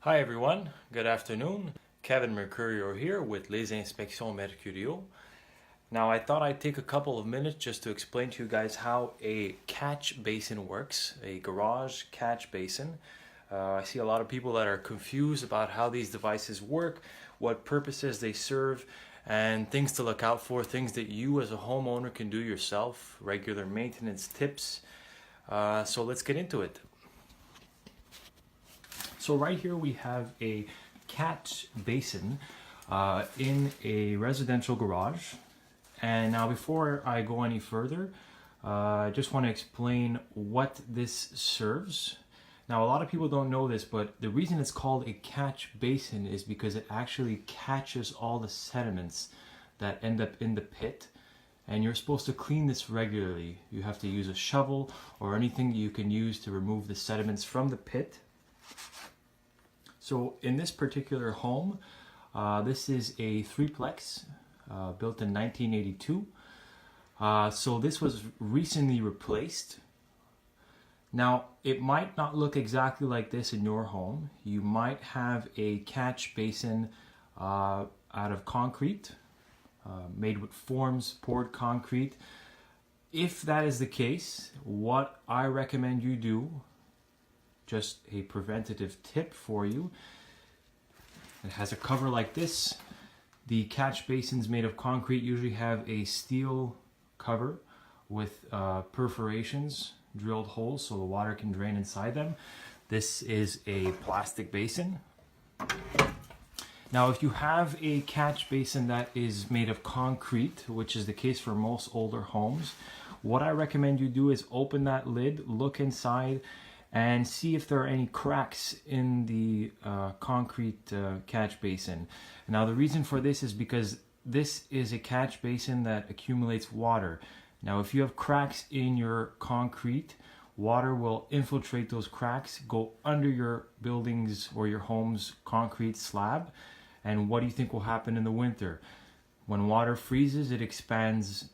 Hi everyone, good afternoon. Kevin Mercurio here with Les Inspections Mercurio. Now I thought I'd take a couple of minutes just to explain to you guys how a catch basin works, a garage catch basin. I see a lot of people that are confused about how these devices work, what purposes they serve, and things to look out for, things that you as a homeowner can do yourself, regular maintenance tips. So let's get into it. So right here we have a catch basin in a residential garage. And now before I go any further, I just want to explain what this serves. Now a lot of people don't know this, but the reason it's called a catch basin is because it actually catches all the sediments that end up in the pit. And you're supposed to clean this regularly. You have to use a shovel or anything you can use to remove the sediments from the pit. So in this particular home, this is a threeplex built in 1982. So this was recently replaced. Now it might not look exactly like this in your home. You might have a catch basin out of concrete, made with forms, poured concrete. If that is the case, what I recommend you do, just a preventative tip for you. It has a cover like this. The catch basins made of concrete usually have a steel cover with perforations, drilled holes so the water can drain inside them. This is a plastic basin. Now if you have a catch basin that is made of concrete, which is the case for most older homes, what I recommend you do is open that lid, look inside, and see if there are any cracks in the concrete catch basin. Now the reason for this is because this is a catch basin that accumulates water. Now if you have cracks in your concrete, water will infiltrate those cracks, go under your building's or your home's concrete slab. And what do you think will happen in the winter? When water freezes, it expands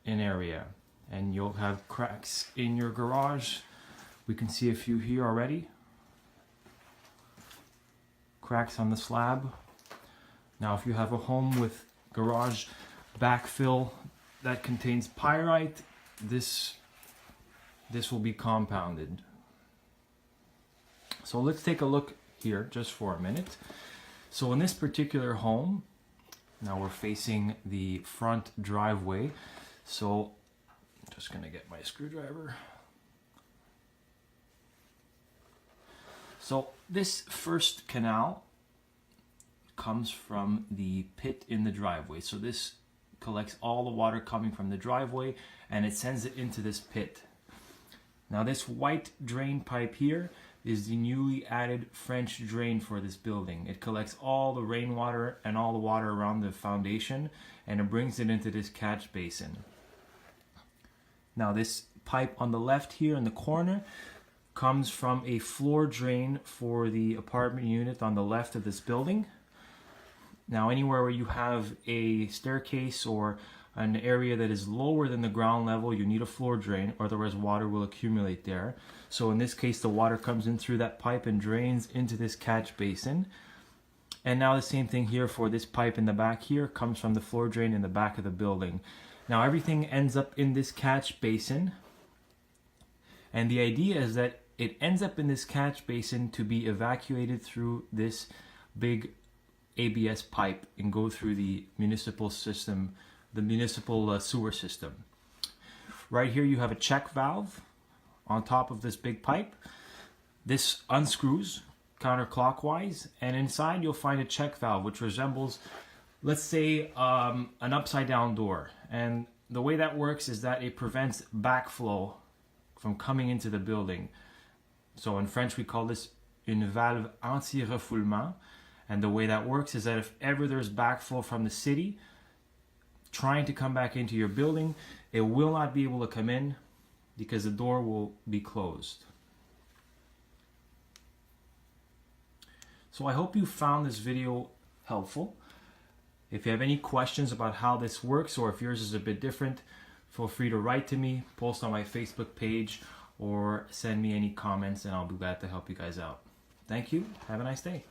in area and you'll have cracks in your garage. We can see a few here already. Cracks on the slab. Now if you have a home with garage backfill that contains pyrite, this will be compounded. So let's take a look here just for a minute. So in this particular home, now we're facing the front driveway. So I'm just gonna get my screwdriver. So this first canal comes from the pit in the driveway. So this collects all the water coming from the driveway and it sends it into this pit. Now this white drain pipe here is the newly added French drain for this building. It collects all the rainwater and all the water around the foundation and it brings it into this catch basin. Now this pipe on the left here in the corner comes from a floor drain for the apartment unit on the left of this building. Now anywhere where you have a staircase or an area that is lower than the ground level, you need a floor drain, or otherwise water will accumulate there. So in this case, the water comes in through that pipe and drains into this catch basin. And now the same thing here for this pipe in the back here, comes from the floor drain in the back of the building. Now everything ends up in this catch basin. And the idea is that it ends up in this catch basin to be evacuated through this big ABS pipe and go through the municipal system, the municipal sewer system. Right here you have a check valve on top of this big pipe. This unscrews counterclockwise and inside you'll find a check valve which resembles, let's say, an upside down door. And the way that works is that it prevents backflow from coming into the building. So in French we call this une valve anti-refoulement. And the way that works is that if ever there's backflow from the city trying to come back into your building, it will not be able to come in because the door will be closed. So I hope you found this video helpful. If you have any questions about how this works or if yours is a bit different, feel free to write to me, post on my Facebook page, or send me any comments and I'll be glad to help you guys out. Thank you. Have a nice day.